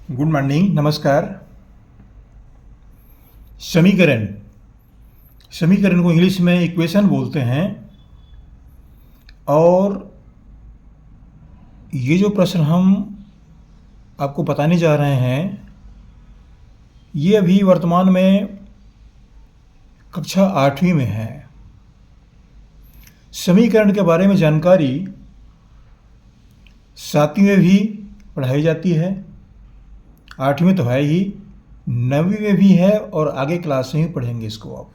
Good morning, नमस्कार। समीकरण समीकरण को इंग्लिश में इक्वेशन बोलते हैं। और ये जो प्रश्न हम आपको बताने जा रहे हैं, ये अभी वर्तमान में कक्षा 8वीं में है। समीकरण के बारे में जानकारी 7वीं में भी पढ़ाई जाती है, 8वीं में तो है ही, 9वीं में भी है और आगे क्लास में भी पढ़ेंगे इसको आप।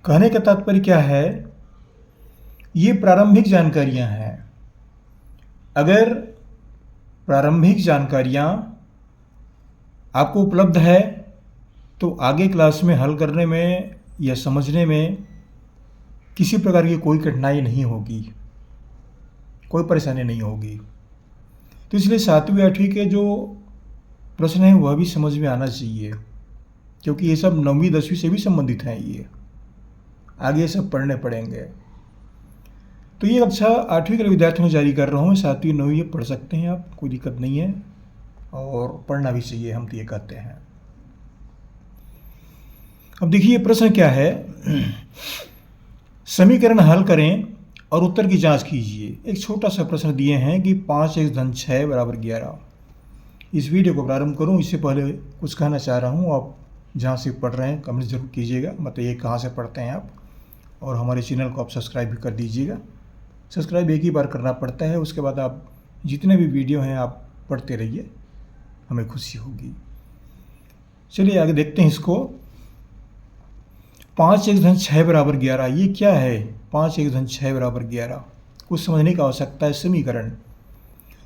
कहने का तात्पर्य क्या है, ये प्रारंभिक जानकारियां हैं। अगर प्रारंभिक जानकारियां आपको उपलब्ध है तो आगे क्लास में हल करने में या समझने में किसी प्रकार की कोई कठिनाई नहीं होगी, कोई परेशानी नहीं होगी। तो इसलिए 7वीं 8वीं के जो प्रश्न हैं वह भी समझ में आना चाहिए, क्योंकि ये सब 9वीं 10वीं से भी संबंधित हैं। ये आगे सब पढ़ने पड़ेंगे। तो ये कक्षा 8वीं के विद्यार्थियों को जारी कर रहा हूँ। 7वीं 9वीं पढ़ सकते हैं आप, कोई दिक्कत नहीं है, और पढ़ना भी चाहिए, हम तो ये कहते हैं। अब देखिए प्रश्न क्या है। समीकरण हल करें और उत्तर की जांच कीजिए। एक छोटा सा प्रश्न दिए हैं कि 5x धन 6 बराबर 11। इस वीडियो को प्रारंभ करूं इससे पहले कुछ कहना चाह रहा हूं। आप जहां से पढ़ रहे हैं कमेंट जरूर कीजिएगा, बताइए कहां से पढ़ते हैं आप, और हमारे चैनल को आप सब्सक्राइब भी कर दीजिएगा। सब्सक्राइब एक ही बार करना पड़ता है, उसके बाद आप जितने भी वीडियो हैं आप पढ़ते रहिए, हमें खुशी होगी। चलिए आगे देखते हैं इसको। 5x धन 6 बराबर 11, ये क्या है? 5x धन 6 बराबर 11 कुछ समझने की आवश्यकता है।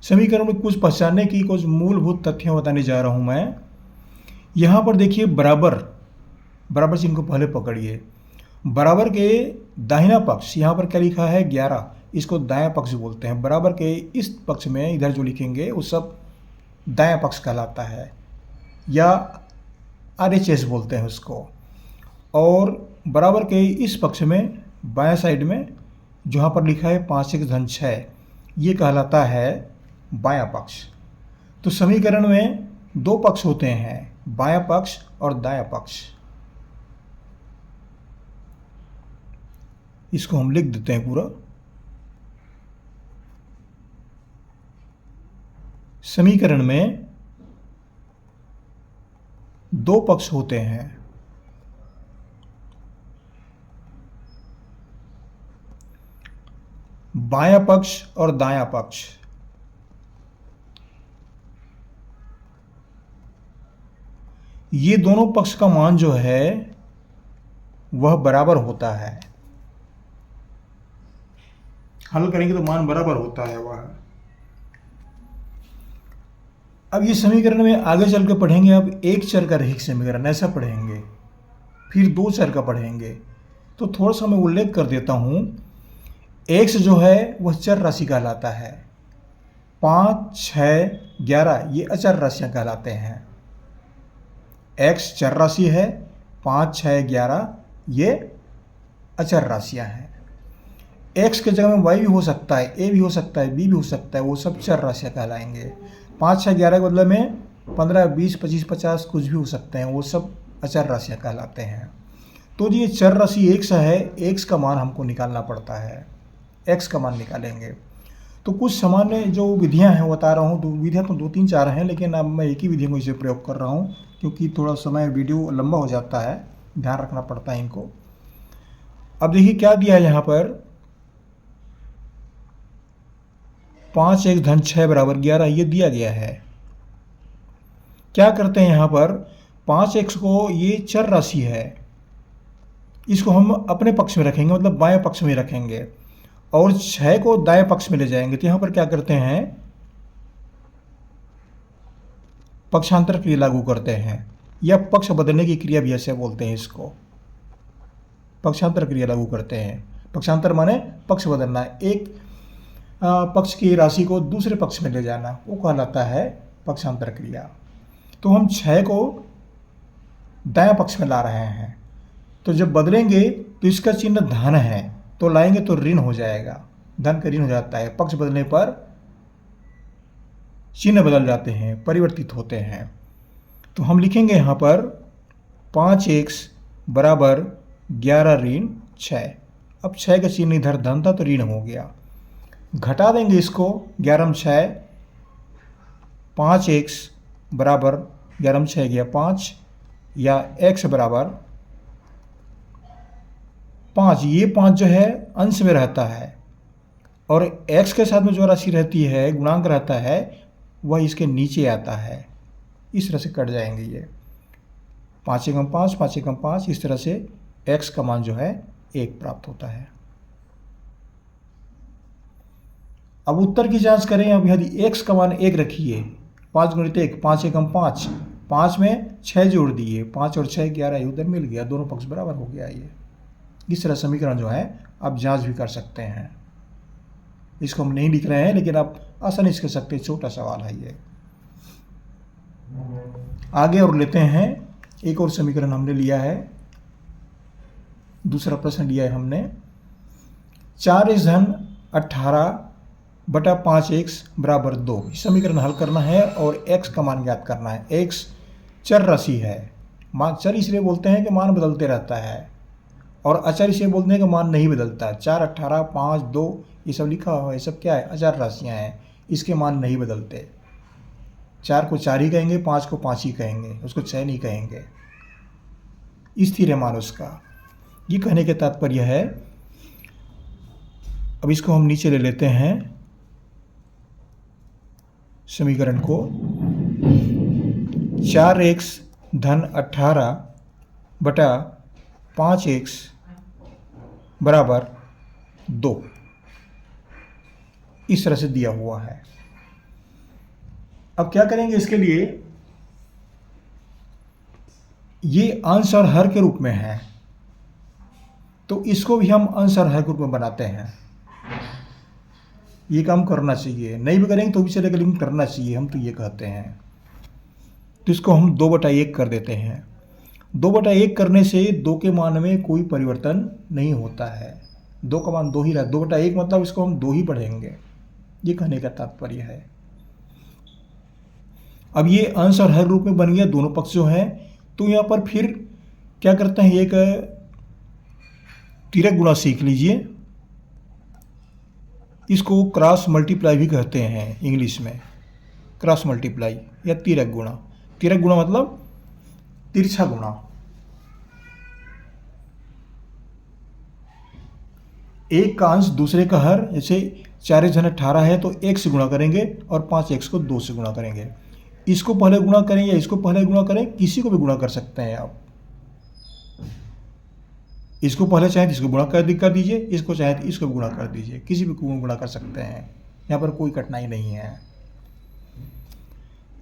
समीकरण में कुछ पहचानने की कुछ मूलभूत तथ्य बताने जा रहा हूं मैं। यहाँ पर देखिए बराबर चिन्ह को पहले पकड़िए। बराबर के दाहिना पक्ष, यहाँ पर क्या लिखा है 11, इसको दायां पक्ष बोलते हैं। बराबर के इस पक्ष में इधर जो लिखेंगे वो सब दायां पक्ष कहलाता है, या RHS बोलते हैं उसको। और बराबर के इस पक्ष में बायां साइड में जहाँ पर लिखा है 5x धन 6, ये कहलाता है बायां पक्ष। तो समीकरण में दो पक्ष होते हैं, बायां पक्ष और दायां पक्ष। इसको हम लिख देते हैं पूरा। समीकरण में दो पक्ष होते हैं, बायां पक्ष और दायां पक्ष। ये दोनों पक्ष का मान जो है वह बराबर होता है। हल करेंगे तो मान बराबर होता है वह। अब ये समीकरण में आगे चल के पढ़ेंगे। अब एक चर का रैखिक समीकरण ऐसा पढ़ेंगे, फिर दो चर का पढ़ेंगे। तो थोड़ा सा मैं उल्लेख कर देता हूं। x जो है वह चर राशि कहलाता है। 5, 6, 11 ये अचर राशियां कहलाते हैं। x चर राशि है, 5, 6, 11 ये अचर राशियां हैं। x के जगह में y भी हो सकता है, a भी हो सकता है, b भी हो सकता है, वो सब चर राशियां कहलाएंगे। 5, 6, 11 के बदले में 15, 20, 25, 50 कुछ भी हो सकते हैं, वो सब अचर राशियां कहलाते हैं। तो ये चर राशि x है, x का मान हमको निकालना पड़ता है, x का मान निकालेंगे। तो कुछ सामान्य जो विधियां हैं बता रहा हूँ। तो विधियां तो 2, 3, 4 हैं, लेकिन अब मैं एक ही विधि को इसे प्रयोग कर रहा हूँ, क्योंकि थोड़ा समय वीडियो लंबा हो जाता है, ध्यान रखना पड़ता है इनको। अब देखिए क्या दिया है यहाँ पर, 5x धन 6 बराबर 11 ये दिया गया है। क्या करते हैं यहाँ पर, 5x को, ये चर राशि है, इसको हम अपने पक्ष में रखेंगे, मतलब बाएं पक्ष में रखेंगे, और 6 को दाएं पक्ष में ले जाएंगे। तो यहाँ पर क्या करते हैं, पक्षांतर क्रिया लागू करते हैं, या पक्ष बदलने की क्रिया भी ऐसे बोलते हैं इसको। पक्षांतर क्रिया लागू करते हैं। पक्षांतर माने पक्ष बदलना, एक पक्ष की राशि को दूसरे पक्ष में ले जाना, वो कहलाता है पक्षांतर क्रिया। तो हम 6 को दायां पक्ष में ला रहे हैं, तो जब बदलेंगे तो इसका चिन्ह धन है, तो लाएंगे तो ऋण हो जाएगा, धन का ऋण हो जाता है। पक्ष बदलने पर चिन्ह बदल जाते हैं, परिवर्तित होते हैं। तो हम लिखेंगे यहाँ पर 5x बराबर 11 ऋण 6। अब 6 का चिन्ह इधर धन था तो ऋण हो गया, घटा देंगे इसको 11 में 6, 5x बराबर 11 में 6 गया 5, या x बराबर 5। ये 5 जो है अंश में रहता है और x के साथ में जो राशि रहती है, गुणांक रहता है, वह इसके नीचे आता है। इस तरह से कट जाएंगे ये 5 एकम 5, 5 एकम 5। इस तरह से x का मान जो है 1 प्राप्त होता है। अब उत्तर की जांच करें। अब यदि x का मान 1 रखिए, 5 गुणित 1, 5 एकम 5, 5 में 6 जोड़ दिए, 5 और 6 11, उधर मिल गया, दोनों पक्ष बराबर हो गया। ये इस तरह समीकरण जो है आप जांच भी कर सकते हैं। इसको हम नहीं लिख रहे हैं, लेकिन आप आसानी से कर सकते हैं, छोटा सवाल है ये। आगे और लेते हैं, एक और समीकरण हमने लिया है, दूसरा प्रश्न लिया है हमने। 4x धन 18 बटा 5x बराबर 2। समीकरण हल करना है और x का मान ज्ञात करना है। x चर राशि है, मान चर इसलिए बोलते हैं कि मान बदलते रहता है, और अचर इसलिए बोलते हैं कि मान नहीं बदलता है। 4, 18, 5, 2 ये सब लिखा हुआ है, ये सब क्या है? अचर राशियाँ हैं, इसके मान नहीं बदलते। 4 को 4 ही कहेंगे, 5 को 5 ही कहेंगे, उसको 6 नहीं कहेंगे। स्थिर है मान उसका। ये कहने के तात्पर्य है। अब इसको हम नीचे ले लेते हैं समीकरण को। 4x धन 18 बटा 5x बराबर 2, इस तरह से दिया हुआ है। अब क्या करेंगे इसके लिए? ये अंश और हर के रूप में है, तो इसको भी हम अंश और हर के रूप में बनाते हैं। ये काम करना चाहिए, नहीं भी करेंगे तो भी चलेगा, लेकिन करना चाहिए, हम तो ये कहते हैं। तो इसको हम 2/1 कर देते हैं। 2/1 करने से 2 के मान में कोई परिवर्तन नहीं होता है, 2 का मान 2 ही रहा। 2/1 मतलब इसको हम 2 ही पढ़ेंगे, ये कहने का तात्पर्य है। अब ये अंश और हर रूप में बन गया, दोनों पक्ष जो हैं। तो यहाँ पर फिर क्या करते हैं, एक तिरक गुणा सीख लीजिए। इसको क्रॉस मल्टीप्लाई भी कहते हैं इंग्लिश में, क्रॉस मल्टीप्लाई या तिरक गुणा। तिरक गुणा मतलब तिरछा गुणा। एक का अंश दूसरे का हर, जैसे 4x धन 18 है तो 1 से गुणा करेंगे और 5x को 2 से गुणा करेंगे। इसको पहले गुणा करें या इसको पहले गुणा करें, किसी को भी गुणा कर सकते हैं आप। इसको पहले चाहे तो इसको गुणा कर दीजिए, इसको चाहे तो इसको गुणा कर दीजिए, किसी भी को गुणा कर सकते हैं, यहाँ पर कोई कठिनाई नहीं है।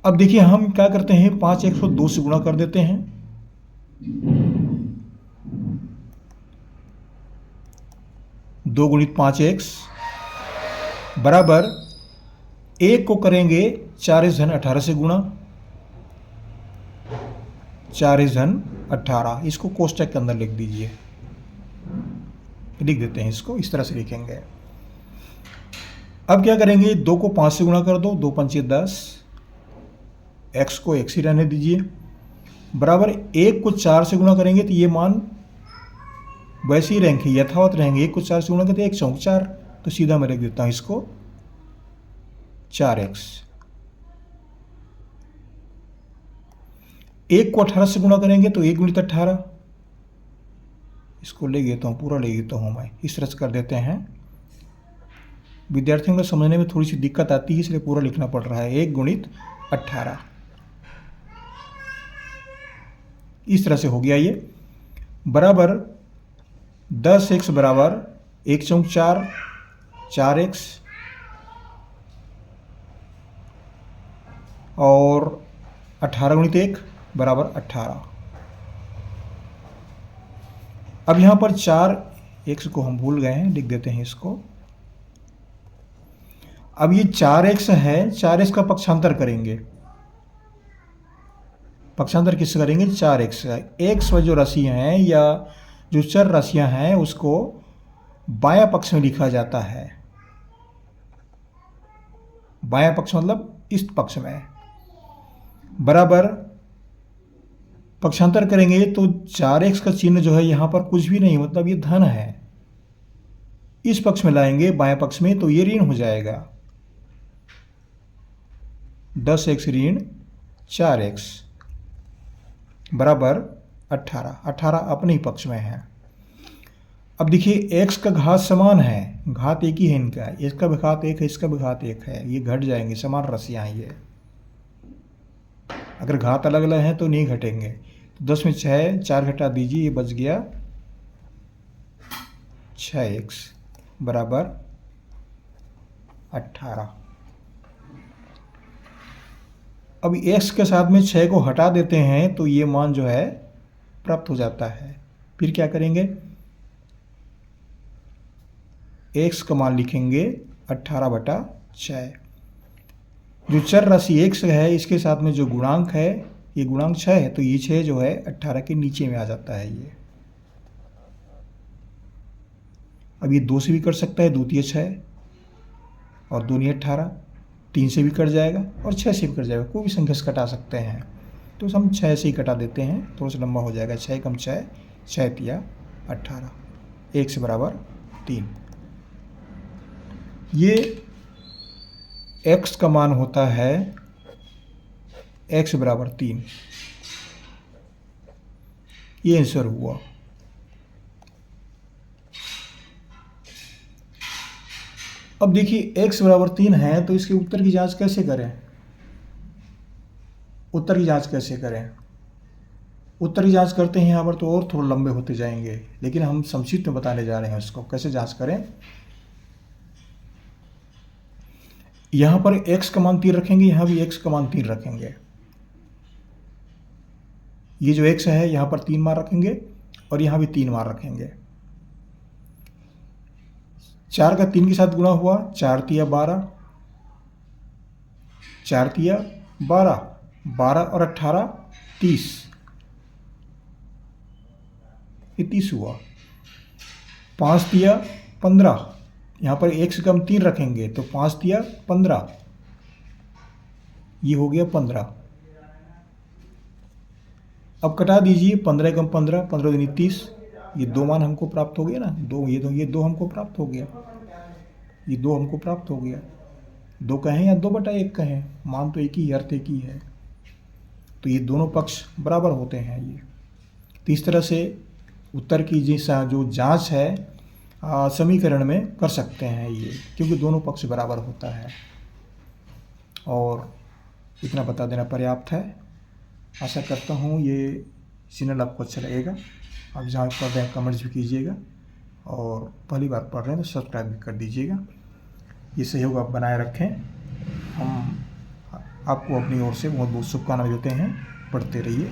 अब देखिए हम क्या करते हैं, 5x को 2 से गुणा कर देते हैं। दो गुणित 5x बराबर 1 को करेंगे 4x धन 18 से गुणा, 4x धन 18, इसको कोष्टक के अंदर लिख दीजिए, लिख देते हैं इसको, इस तरह से लिखेंगे। अब क्या करेंगे, 2 को 5 से गुणा कर दो, 2 पंचे 10, x को x ही रहने दीजिए, बराबर 1 को 4 से गुणा करेंगे तो ये मान वैसे ही रहेंगे, यथावत रहेंगे। 1 को 4 से गुणा करते 1 चौक 4, तो सीधा मैं लिख देता हूँ इसको 4x। 1 को 18 से गुणा करेंगे तो 1 गुणित 18, इसको ले लेता हूँ, पूरा ले लेता हूँ मैं, इस तरह से कर देते हैं। विद्यार्थियों को समझने में थोड़ी सी दिक्कत आती है, इसलिए पूरा लिखना पड़ रहा है। 1 गुणित 18, इस तरह से हो गया ये, बराबर 10x बराबर 1 चौक 4, 4x, और 18 गुणित 1 बराबर 18। अब यहाँ पर 4x को हम भूल गए हैं, लिख देते हैं इसको। अब ये 4x है, 4x का पक्षांतर करेंगे। पक्षांतर किससे करेंगे? 4x। x जो राशियाँ हैं या जो चर राशियाँ हैं उसको बायां पक्ष में लिखा जाता है। बायां पक्ष मतलब इस पक्ष में, बराबर पक्षांतर करेंगे तो 4x का चिन्ह जो है यहाँ पर कुछ भी नहीं, मतलब ये धन है। इस पक्ष में लाएंगे बाएं पक्ष में तो ये ऋण हो जाएगा, 10x ऋण 4x बराबर 18। 18 अपने ही पक्ष में है। अब देखिए x का घात समान है, घात एक ही है इनका, इसका भी घात 1 है, इसका भी घात 1 है, ये घट जाएंगे, समान राशियां ये। अगर घात अलग अलग हैं तो नहीं घटेंगे। तो 10 में 6, 4 घटा दीजिए, ये बच गया 6x बराबर 18। अब x के साथ में 6 को हटा देते हैं तो ये मान जो है प्राप्त हो जाता है। फिर क्या करेंगे, x का मान लिखेंगे 18/6। जो चर राशि x है इसके साथ में जो गुणांक है, ये गुणांक 6 है, तो ये 6 जो है 18 के नीचे में आ जाता है ये। अब ये 2 से भी कट सकता है, 2 तिया 6 और 2 नहीं 18, 3 से भी कट जाएगा और 6 से भी कट जाएगा, कोई भी संख्या से कटा सकते हैं। तो हम 6 से ही कटा देते हैं, थोड़ा सा लंबा हो जाएगा। 6 कम 6, 6 तिया 18, 1 से बराबर 3। ये x का मान होता है x बराबर 3। ये आंसर हुआ। अब देखिए x बराबर 3 है तो इसके उत्तर की जांच कैसे करें? उत्तर की जांच कैसे करें? उत्तर की जांच करते हैं यहाँ पर तो और थोड़ा लंबे होते जाएंगे, लेकिन हम संक्षिप्त में बताने जा रहे हैं उसको कैसे जांच करें। यहाँ पर x का मान 3 रखेंगे, यहाँ भी x का मान 3 रखेंगे। ये जो x है यहाँ पर 3 मान रखेंगे और यहाँ भी 3 मान रखेंगे। 4 का 3 के साथ गुणा हुआ, 4 तिया 12, 4 तिया 12, 12 और 18 30, ये 30 हुआ। 5 तिया 15, यहाँ पर 1 से कम 3 रखेंगे तो 5 तिया 15, ये हो गया 15। अब कटा दीजिए, 15 कम 15, 15 दूनी 30, ये 2 मान हमको प्राप्त हो गया ना, 2 ये 2 हमको प्राप्त हो गया, ये 2 हमको प्राप्त हो गया। 2 कहें या 2/1 कहें, मान तो एक ही, अर्थ एक ही है, तो ये दोनों पक्ष बराबर होते हैं ये। तो इस तरह से उत्तर की जो जांच है समीकरण में कर सकते हैं ये, क्योंकि दोनों पक्ष बराबर होता है। और इतना बता देना पर्याप्त है। आशा करता हूँ ये चैनल आपको अच्छा लगेगा। आप जहाँ पढ़ रहे हैं कमेंट्स भी कीजिएगा, और पहली बार पढ़ रहे हैं तो सब्सक्राइब भी कर दीजिएगा। ये सहयोग आप बनाए रखें। हम आपको अपनी ओर से बहुत बहुत शुभकामनाएं देते हैं। पढ़ते रहिए।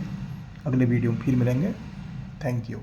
अगले वीडियो में फिर मिलेंगे। Thank you.